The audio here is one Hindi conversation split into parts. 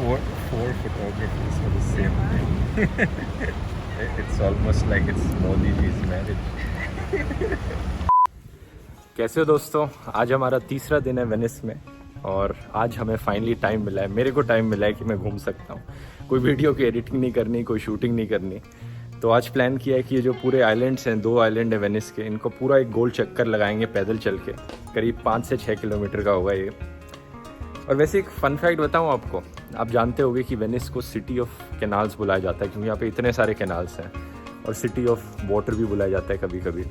four photographers for the same thing. It's almost like it's Modi ji's marriage. कैसे हो दोस्तों, आज हमारा तीसरा दिन है वेनिस में और आज हमें फाइनली टाइम मिला है, मेरे को टाइम मिला है कि मैं घूम सकता हूँ। कोई वीडियो की एडिटिंग नहीं करनी, कोई शूटिंग नहीं करनी। तो आज प्लान किया है कि ये जो पूरे आइलैंड्स हैं, 2 आइलैंड है वेनिस के, इनको पूरा एक गोल चक्कर लगाएंगे पैदल चल के। करीब 5 से 6 किलोमीटर का होगा ये। और वैसे एक फ़न फैक्ट बताऊँ आपको, आप जानते होंगे कि वेनिस को सिटी ऑफ कैनाल्स बुलाया जाता है क्योंकि यहाँ पे इतने सारे कैनाल्स हैं, और सिटी ऑफ वाटर भी बुलाया जाता है कभी कभी।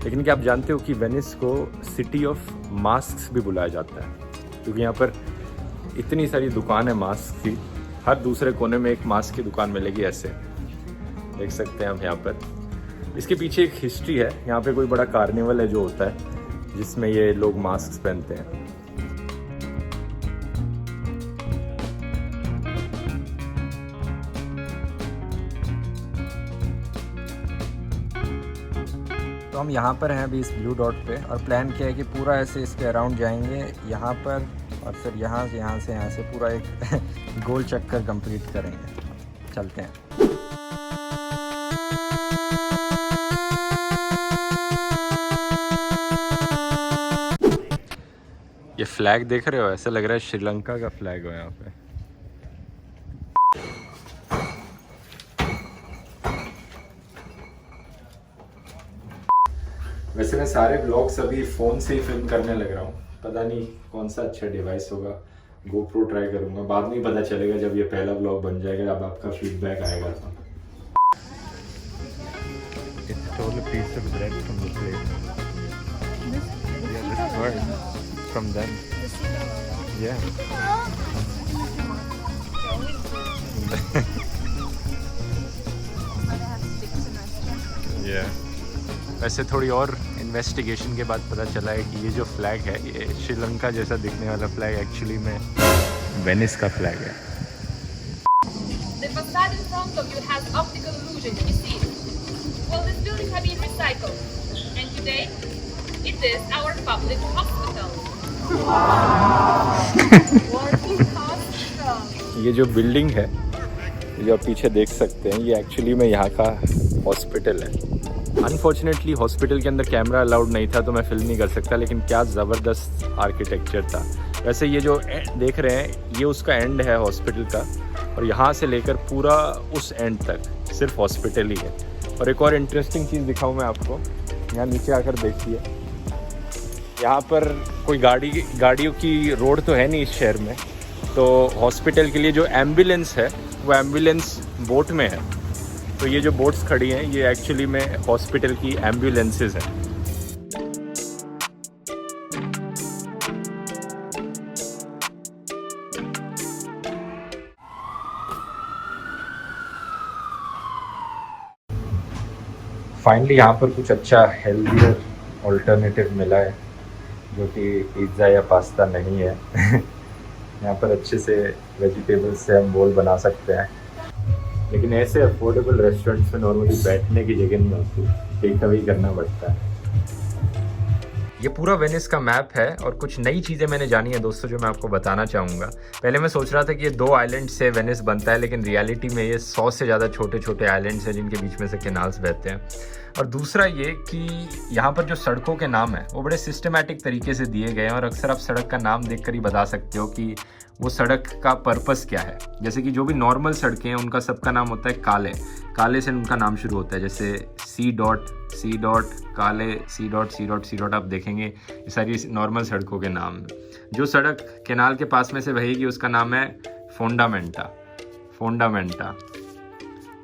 लेकिन क्या आप जानते हो कि वेनिस को सिटी ऑफ मास्क भी बुलाया जाता है क्योंकि यहाँ पर इतनी सारी दुकान है मास्क की, हर दूसरे कोने में एक मास्क की दुकान मिलेगी। ऐसे देख सकते हैं आप यहाँ पर। इसके पीछे एक हिस्ट्री है। यहाँ पे कोई बड़ा कार्निवल है जो होता है जिसमें ये लोग मास्क पहनते हैं। तो हम यहाँ पर हैं अभी इस ब्लू डॉट पे, और प्लान किया है कि पूरा ऐसे इसके अराउंड जाएंगे यहाँ पर, और फिर यहाँ से पूरा एक गोल चक्कर कंप्लीट करेंगे। चलते हैं। ये फ्लैग देख रहे हो, ऐसा लग रहा है श्रीलंका का फ्लैग हो यहाँ पे। वैसे मैं सारे ब्लॉग्स अभी फ़ोन से ही फिल्म करने लग रहा हूँ। पता नहीं कौन सा अच्छा डिवाइस होगा, GoPro ट्राई करूँगा। बाद में ही पता चलेगा जब ये पहला ब्लॉग बन जाएगा, जब आपका फीडबैक आएगा। तो It stole a piece of bread from the plate. Yeah, this word from them. Yeah. Yeah. वैसे थोड़ी और इन्वेस्टिगेशन के बाद पता चला है कि ये जो फ्लैग है, ये श्रीलंका जैसा दिखने वाला फ्लैग एक्चुअली में वेनिस का फ्लैग है। The facade in front of you has optical illusion. You see it? Well, this building has been recycled, and today it is our public hospital. Working hospital. ये जो बिल्डिंग है, जो आप पीछे देख सकते हैं, ये एक्चुअली में यहाँ का हॉस्पिटल है। अनफॉर्चुनेटली हॉस्पिटल के अंदर कैमरा अलाउड नहीं था तो मैं फिल्म नहीं कर सकता, लेकिन क्या ज़बरदस्त आर्किटेक्चर था। वैसे ये जो देख रहे हैं, ये उसका एंड है हॉस्पिटल का, और यहाँ से लेकर पूरा उस एंड तक सिर्फ हॉस्पिटल ही है। और एक और इंटरेस्टिंग चीज़ दिखाऊँ मैं आपको, यहाँ नीचे आकर देखिए। यहाँ पर कोई गाड़ियों की रोड तो है नहीं इस शहर में, तो हॉस्पिटल के लिए जो एम्बुलेंस है वो एम्बुलेंस बोट में है। तो ये जो बोट्स खड़ी हैं, ये एक्चुअली में हॉस्पिटल की एम्बुलेंसेस हैं। फाइनली यहाँ पर कुछ अच्छा हेल्दियर ऑल्टरनेटिव मिला है, जो कि पिज़्ज़ा या पास्ता नहीं है। यहाँ पर अच्छे से वेजिटेबल्स से हम बोल बना सकते हैं, लेकिन ऐसे अफोर्डेबल रेस्टोरेंट्स में नॉर्मली बैठने की जगह नहीं होती, टेक अवे करना पड़ता है। ये पूरा वेनिस का मैप है, और कुछ नई चीज़ें मैंने जानी है दोस्तों जो मैं आपको बताना चाहूँगा। पहले मैं सोच रहा था कि ये 2 आइलैंड से वेनिस बनता है, लेकिन रियलिटी में ये 100 से ज़्यादा छोटे छोटे आइलैंड्स हैं जिनके बीच में से कैनाल्स बहते हैं। और दूसरा ये कि यहाँ पर जो सड़कों के नाम हैं वो बड़े सिस्टमैटिक तरीके से दिए गए हैं, और अक्सर आप सड़क का नाम देखकर ही बता सकते हो कि वो सड़क का पर्पस क्या है। जैसे कि जो भी नॉर्मल सड़कें हैं उनका सबका नाम होता है काले से उनका नाम शुरू होता है, जैसे C. काले C. आप देखेंगे ये सारी नॉर्मल सड़कों के नाम हैं। जो सड़क कैनाल के पास में से बहेगी उसका नाम है फोंडामेंटा।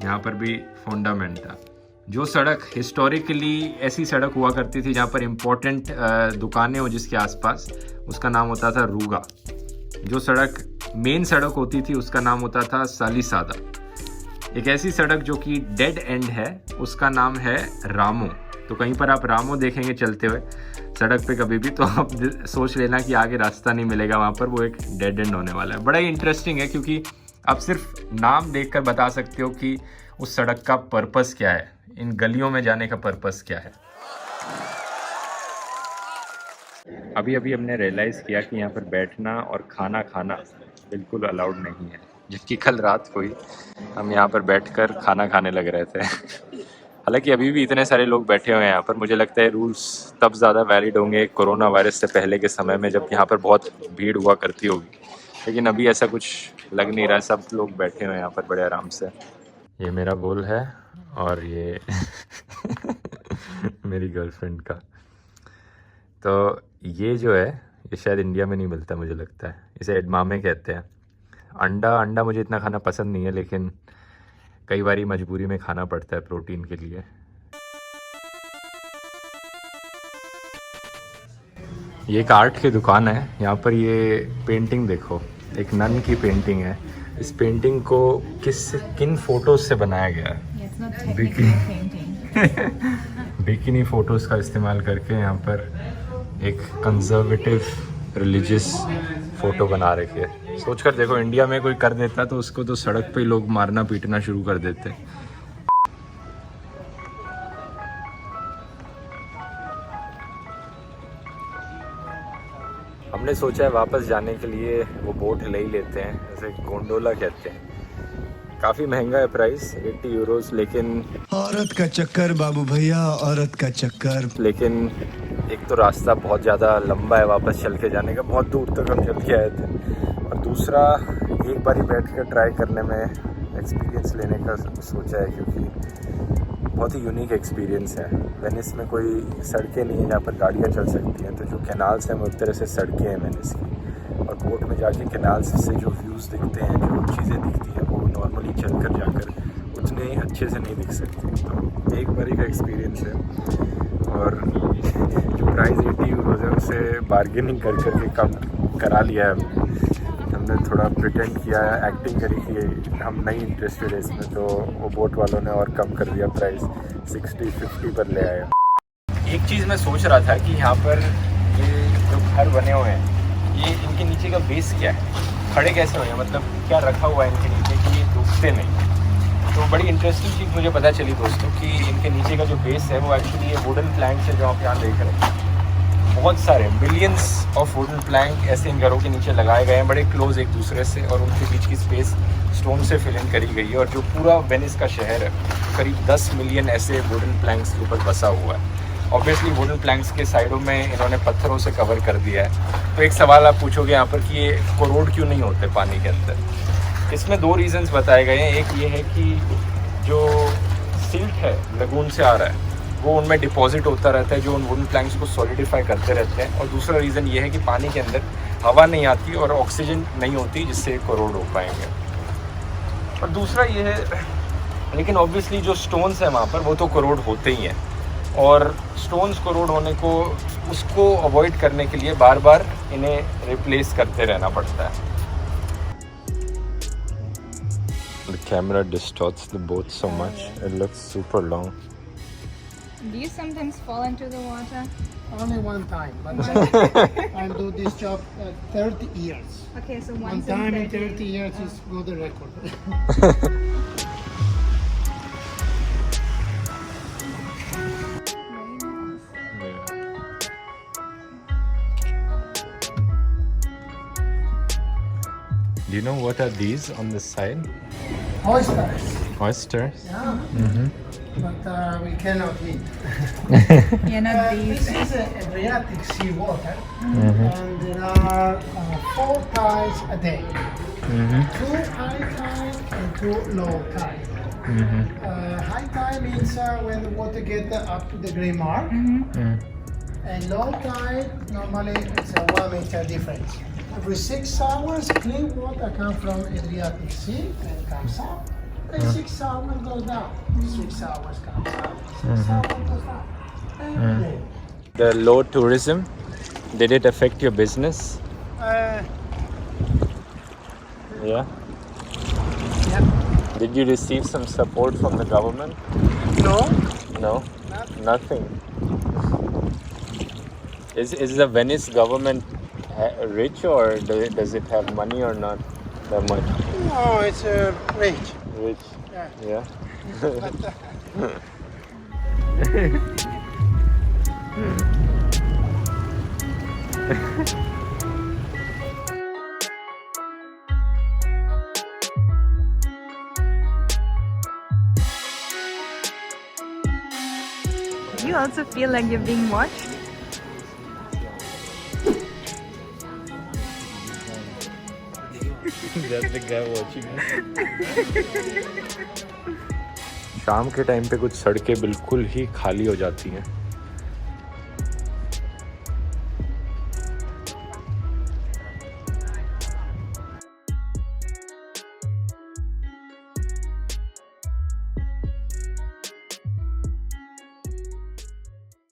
यहाँ पर भी फोंडामेंटा। जो सड़क हिस्टोरिकली ऐसी सड़क हुआ करती थी जहाँ पर इम्पोर्टेंट दुकानें हो जिसके आसपास, उसका नाम होता था रूगा। जो सड़क मेन सड़क होती थी उसका नाम होता था सालिसादा। एक ऐसी सड़क जो कि डेड एंड है, उसका नाम है रामो। तो कहीं पर आप रामो देखेंगे चलते हुए सड़क पे कभी भी, तो आप सोच लेना कि आगे रास्ता नहीं मिलेगा वहाँ पर, वो एक डेड एंड होने वाला है। बड़ा ही इंटरेस्टिंग है क्योंकि आप सिर्फ नाम देखकर बता सकते हो कि उस सड़क का पर्पस क्या है, इन गलियों में जाने का पर्पस क्या है। अभी हमने रियलाइज़ किया कि यहाँ पर बैठना और खाना खाना बिल्कुल अलाउड नहीं है। जबकि कल रात को ही हम यहाँ पर बैठकर खाना खाने लग रहे थे। हालांकि अभी भी इतने सारे लोग बैठे हुए हैं यहाँ पर, मुझे लगता है रूल्स तब ज़्यादा वैलिड होंगे कोरोना वायरस से पहले के समय में, जब यहाँ पर बहुत भीड़ हुआ करती होगी। लेकिन अभी ऐसा कुछ लग नहीं रहा है, सब लोग बैठे हुए हैं यहाँ पर बड़े आराम से। ये मेरा बोल है और ये मेरी गर्लफ्रेंड का। तो ये जो है ये शायद इंडिया में नहीं मिलता, मुझे लगता है इसे एडमामे कहते हैं। अंडा मुझे इतना खाना पसंद नहीं है, लेकिन कई बारी मजबूरी में खाना पड़ता है प्रोटीन के लिए। ये एक आर्ट की दुकान है यहाँ पर। ये पेंटिंग देखो, एक नन की पेंटिंग है। इस पेंटिंग को किन फोटोज से बनाया गया है? बिकिनी फोटोज का इस्तेमाल करके यहाँ पर एक कंजर्वेटिव रिलीजियस फोटो बना रखी है। सोचकर देखो, इंडिया में कोई कर देता तो उसको तो सड़क पे लोग मारना पीटना शुरू कर देते। हमने सोचा है वापस जाने के लिए वो बोट ले ही लेते हैं, जैसे गोंडोला कहते हैं। काफ़ी महंगा है प्राइस, 80 यूरोस, लेकिन औरत का चक्कर बाबू भैया, औरत का चक्कर। लेकिन एक तो रास्ता बहुत ज़्यादा लंबा है वापस चल के जाने का, बहुत दूर तक हम चल के आए थे। और दूसरा, एक बार ही बैठ कर ट्राई करने में एक्सपीरियंस लेने का सोचा है, क्योंकि बहुत ही यूनिक एक्सपीरियंस है। वेनिस में कोई सड़कें नहीं हैं जहाँ पर गाड़ियाँ चल सकती हैं, तो जो कैनाल्स हैं वो एक तरह से सड़कें हैं वेनिस की। और बोट में जाके कैनाल्स से जो व्यूज़ दिखते हैं, जो चीज़ें दिखती हैं, वो नॉर्मली चल कर जाकर उतने अच्छे से नहीं दिख सकती। तो एक बारी का एक्सपीरियंस है। और जो प्राइस 80 यूरोज़ है उसे बार्गेनिंग कर करके कम करा लिया है हमने। थोड़ा प्रिटेंड किया है, एक्टिंग करी कि हम नहीं इंटरेस्टेड है इसमें, तो वो बोट वालों ने और कम कर दिया प्राइस, 60-50 पर ले आया। एक चीज़ मैं सोच रहा था कि यहाँ पर ये जो घर बने हुए हैं, ये इनके नीचे का बेस क्या है, खड़े कैसे हुए हैं, मतलब क्या रखा हुआ है इनके नीचे कि ये डूबते नहीं। तो बड़ी इंटरेस्टिंग चीज़ मुझे पता चली दोस्तों कि इनके नीचे का जो बेस है वो एक्चुअली ये वुडन प्लैंक्स है, जो आप यहाँ देख रहे हैं। बहुत सारे मिलियंस ऑफ वुडन प्लैंक ऐसे इन घरों के नीचे लगाए गए हैं, बड़े क्लोज एक दूसरे से, और उनके बीच की स्पेस स्टोन से फिल इन करी गई है। और जो पूरा वेनिस का शहर है, करीब 10 मिलियन ऐसे वुडन प्लैंक्स के ऊपर बसा हुआ है। ऑब्वियसली वुडन प्लैंक्स के साइडों में इन्होंने पत्थरों से कवर कर दिया है। तो एक सवाल आप पूछोगे यहाँ पर कि ये कोरोड क्यों नहीं होते पानी के अंदर। इसमें 2 रीज़न्स बताए गए हैं। एक ये है कि जो सिल्ट है लगून से आ रहा है, वो उनमें डिपॉजिट होता रहता है, जो उन वुडन प्लैंक्स को सॉलिडिफाई करते रहते हैं। और दूसरा रीज़न ये है कि पानी के अंदर हवा नहीं आती और ऑक्सीजन नहीं होती, जिससे कोरोड हो पाएंगे। और दूसरा ये है, लेकिन ऑब्वियसली जो स्टोन्स हैं वहाँ पर वो तो कोरोड होते ही हैं, और स्टोन्स कोरोड होने को उसको अवॉइड करने के लिए बार बार इन्हें रिप्लेस करते रहना पड़ता है। The camera distorts the boat so much. It looks super long. Do you sometimes fall into the water? Only one time, but I do this job 30 years. Okay, so One once time in 30 30 years is go the record. Do you know what are these on the side? Oysters, Oysters. yeah, but we cannot eat. Yeah, not This these. is Adriatic sea water, and there are 4 tides a day. 2 high tide and 2 low tide. High tide means when the water gets up to the grey mark, and low tide normally it's a 1 meter difference. Every 6 hours, clean water comes from Adriatic Sea and comes up. And 6 hours goes down. 6 hours comes up. 6 hours goes down. Every day. The low tourism, did it affect your business? Yeah. Yeah. Did you receive some support from the government? No. No. Nothing. Is the Venice government rich, or does it have money or not that much? No, it's rich. Rich. Yeah. Yeah. Do you also feel like you're being watched? That's the guy watching us. शाम के टाइम पे कुछ सड़कें बिल्कुल ही खाली हो जाती हैं